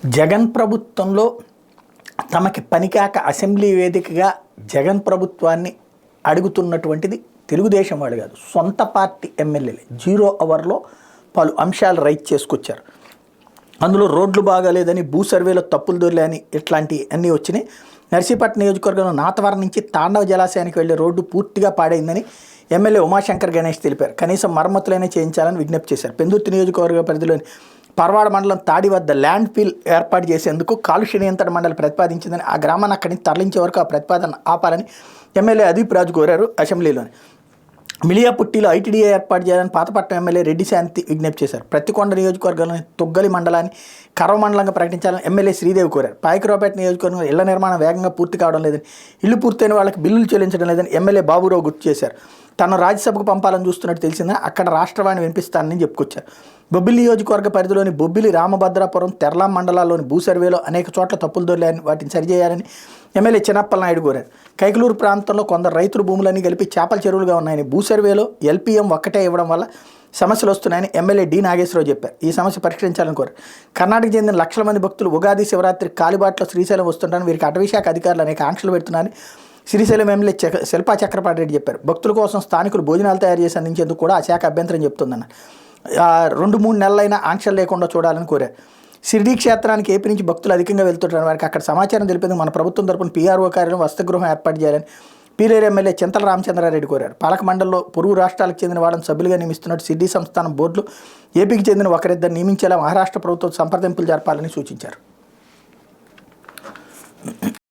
జగన్ ప్రభుత్వంలో తమకి పనికాక అసెంబ్లీ వేదికగా జగన్ ప్రభుత్వాన్ని అడుగుతున్నటువంటిది తెలుగుదేశం వాళ్ళు కాదు, సొంత పార్టీ ఎమ్మెల్యేలే 0 అవర్లో పలు అంశాలు రైట్ చేసుకొచ్చారు. అందులో రోడ్లు బాగాలేదని, భూ సర్వేలో తప్పులు దొరికాయని ఇట్లాంటి అన్నీ వచ్చినాయి. నర్సీపట్నం నియోజకవర్గంలో నాతవరం నుంచి తాండవ జలాశయానికి వెళ్లే రోడ్డు పూర్తిగా పాడైందని ఎమ్మెల్యే ఉమాశంకర్ గణేష్ తెలిపారు. కనీసం మరమ్మతులైనా చేయించాలని విజ్ఞప్తి చేశారు. పెందుర్తి నియోజకవర్గ పరిధిలోని పర్వాడ మండలం తాడి వద్ద ల్యాండ్ ఫీల్ ఏర్పాటు చేసేందుకు కాలుష్య నియంత్రణ మండలి ప్రతిపాదించిందని, ఆ గ్రామాన్ని అక్కడి నుంచి తరలించే వరకు ఆ ప్రతిపాదన ఆపాలని ఎమ్మెల్యే అదీప్ రాజు కోరారు. అసెంబ్లీలోని మిలియాపుట్టిలో ఐటీడీఏ ఏర్పాటు చేయాలని పాతపట్నం ఎమ్మెల్యే రెడ్డి శాంతి విజ్ఞప్తి చేశారు. ప్రతికొండ నియోజకవర్గంలోని తొగ్గలి మండలాన్ని కరవ మండలంగా ప్రకటించాలని ఎమ్మెల్యే శ్రీదేవి కోరారు. పాయకరావుపేట నియోజకవర్గంలో ఇళ్ల నిర్మాణం వేగంగా పూర్తి కావడం లేదని, ఇల్లు పూర్తయిన వాళ్ళకి బిల్లులు చెల్లించడం లేదని ఎమ్మెల్యే బాబురావు గుర్తు చేశారు. తను రాజ్యసభకు పంపాలని చూస్తున్నట్టు తెలిసిందని అక్కడ రాష్ట్రవాణి వినిపిస్తానని చెప్పుకొచ్చారు. బొబ్బిలి నియోజకవర్గ పరిధిలోని బొబ్బిలి, రామభద్రాపురం, తెర్లాం మండలాల్లోని భూ సర్వేలో అనేక చోట్ల తప్పులు దొరికాయని వాటిని సరిచేయాలని ఎమ్మెల్యే చిన్నప్పల నాయుడు కోరారు. కైకలూరు ప్రాంతంలో కొందరు రైతుల భూములన్నీ కలిపి చేపల చెరువులుగా ఉన్నాయని, భూ సర్వేలో ఎల్పీఎం ఒక్కటే ఇవ్వడం వల్ల సమస్యలు వస్తున్నాయని ఎమ్మెల్యే డి నాగేశ్వరరావు చెప్పారు. ఈ సమస్య పరిష్కరించాలని కోరారు. కర్ణాటక చెందిన లక్షల మంది భక్తులు ఉగాది, శివరాత్రి కాలిబాట్లో శ్రీశైలం వస్తుంటారని, వీరికి అటవీశాఖ అధికారులు అనేక ఆంక్షలు పెడుతున్నారని శ్రీశైలం ఎమ్మెల్యే శిల్పా చక్రపాటి రెడ్డి చెప్పారు. భక్తుల కోసం స్థానికులు భోజనాలు తయారు చేసి అందించేందుకు కూడా ఆ శాఖ అభ్యంతరం చెప్తుందన్న. 2-3 నెలలైనా ఆంక్షలు లేకుండా చూడాలని కోరారు. షిరిడీ క్షేత్రానికి ఏపీ నుంచి భక్తులు అధికంగా వెళ్తుంటారు. వారికి అక్కడ సమాచారం తెలిపేందుకు మన ప్రభుత్వం తరపున పీఆర్ఓ కార్యాలయం, వసతిగృహం ఏర్పాటు చేయాలని పీలేరు ఎమ్మెల్యే చింతల రామచంద్రారెడ్డి కోరారు. పాలక మండలిలో పొరుగు రాష్ట్రాలకు చెందిన వాళ్ళని సభ్యులుగా నియమిస్తున్నట్టు షిరిడీ సంస్థానం బోర్డులు ఏపీకి చెందిన ఒకరిద్దరు నియమించేలా మహారాష్ట్ర ప్రభుత్వం సంప్రదింపులు జరపాలని సూచించారు.